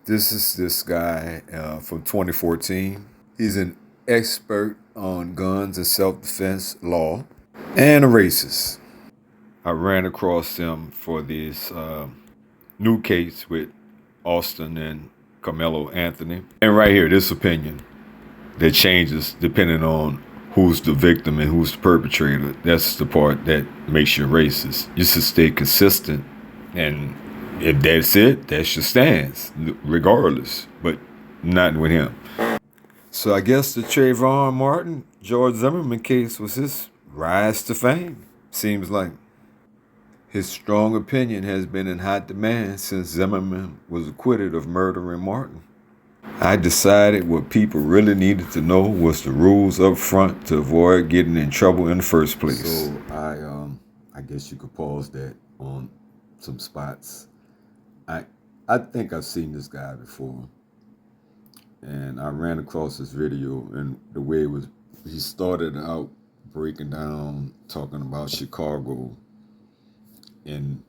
This guy from 2014. He's an expert on guns and self-defense law and a racist. I ran across him for this new case with Austin and Carmelo Anthony. And right here, this opinion that changes depending on who's the victim and who's the perpetrator. That's the part that makes you racist. You should stay consistent, and if that's it, that's your stance, regardless. But not with him. So I guess the Trayvon Martin, George Zimmerman case was his rise to fame. Seems like his strong opinion has been in hot demand since Zimmerman was acquitted of murdering Martin. I decided what people really needed to know was the rules up front to avoid getting in trouble in the first place. So I guess you could pause that on some spots. I I think I've seen this guy before, and I ran across this video, and the way it was, he started out breaking down, talking about Chicago and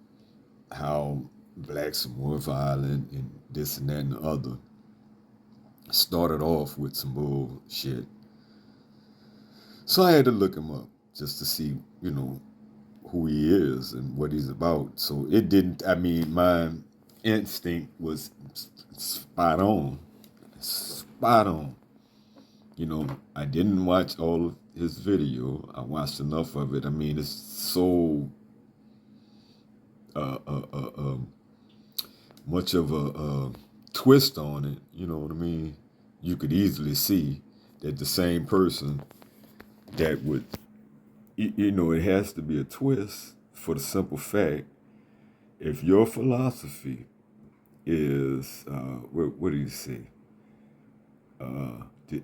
how blacks are more violent and this and that and the other. Started off with some bullshit. So I had to look him up just to see, who he is and what he's about. So it didn't, I mean, my instinct was spot on. Spot on. I didn't watch all of his video. I watched enough of it. I mean, it's so uh, uh, uh, um, much of a twist on it. You know what I mean? You could easily see that the same person that would, it has to be a twist for the simple fact, if your philosophy is, what do you say? The,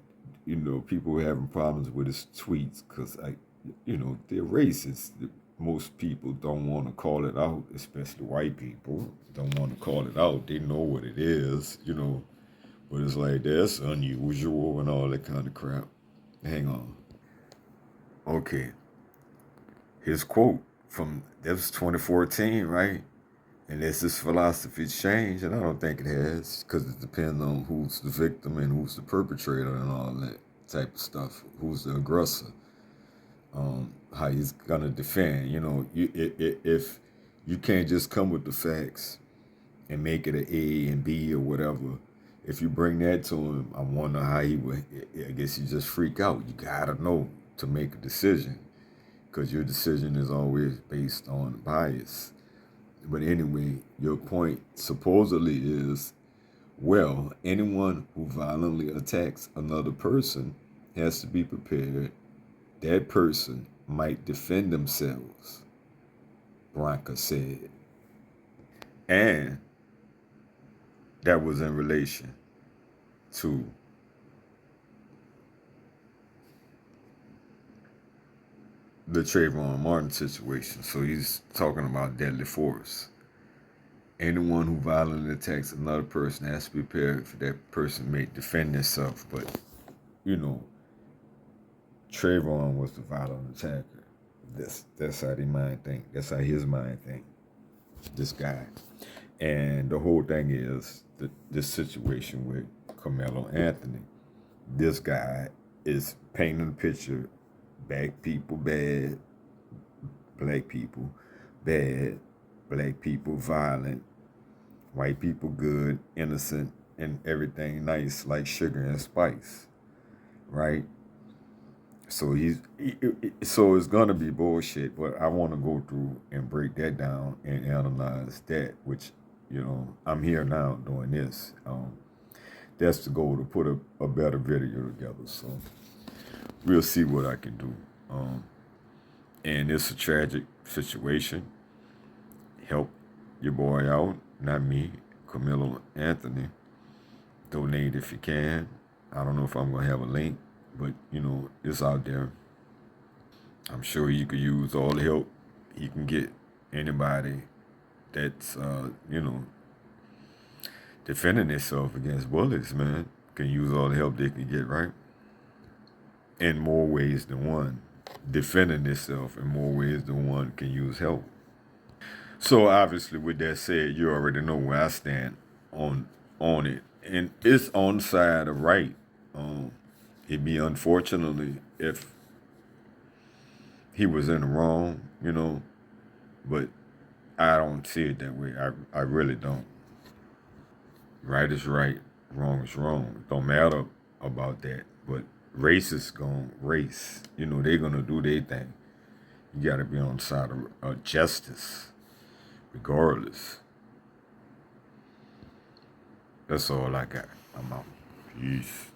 people were having problems with his tweets because they're racist. Most people don't want to call it out, especially white people don't want to call it out. They know what it is, but it's like that's unusual and all that kind of crap. Hang on. Okay. His quote from that was 2014, right? And as this philosophy's changed, and I don't think it has, because it depends on who's the victim and who's the perpetrator and all that type of stuff. Who's the aggressor? How he's gonna defend. If you can't just come with the facts and make it an A and B or whatever. If you bring that to him, I wonder how he would. I guess he just freak out. You gotta know to make a decision, because your decision is always based on bias. But anyway, your point supposedly is, well, anyone who violently attacks another person has to be prepared. That person might defend themselves, Blanca said. And that was in relation to the Trayvon Martin situation. So he's talking about deadly force. Anyone who violently attacks another person has to be prepared for that person may defend themselves. But, you know, Trayvon was the violent attacker. That's how they mind think. That's how his mind think. This guy. And the whole thing is this situation with Carmelo Anthony. This guy is painting a picture: black people bad, black people bad, black people violent, white people good, innocent, and everything nice like sugar and spice, right? So so it's gonna be bullshit, but I want to go through and break that down and analyze that, which I'm here now doing this. That's the goal, to put a better video together. So we'll see what I can do. And it's a tragic situation. Help your boy out, not me, Carmelo Anthony. Donate if you can. I don't know if I'm gonna have a link, but it's out there. I'm sure you could use all the help he can get. Anybody that's defending themselves against bullets, man, can use all the help they can get, right? In more ways than one. Defending themselves in more ways than one can use help. So obviously, with that said, you already know where I stand on on it, and it's on the side of right. It'd be unfortunately if he was in the wrong, but I don't see it that way. I really don't. Right is right, wrong is wrong. It don't matter about that. But racists gonna race. They're gonna do their thing. You gotta be on the side of justice, regardless. That's all I got. I'm out. Peace.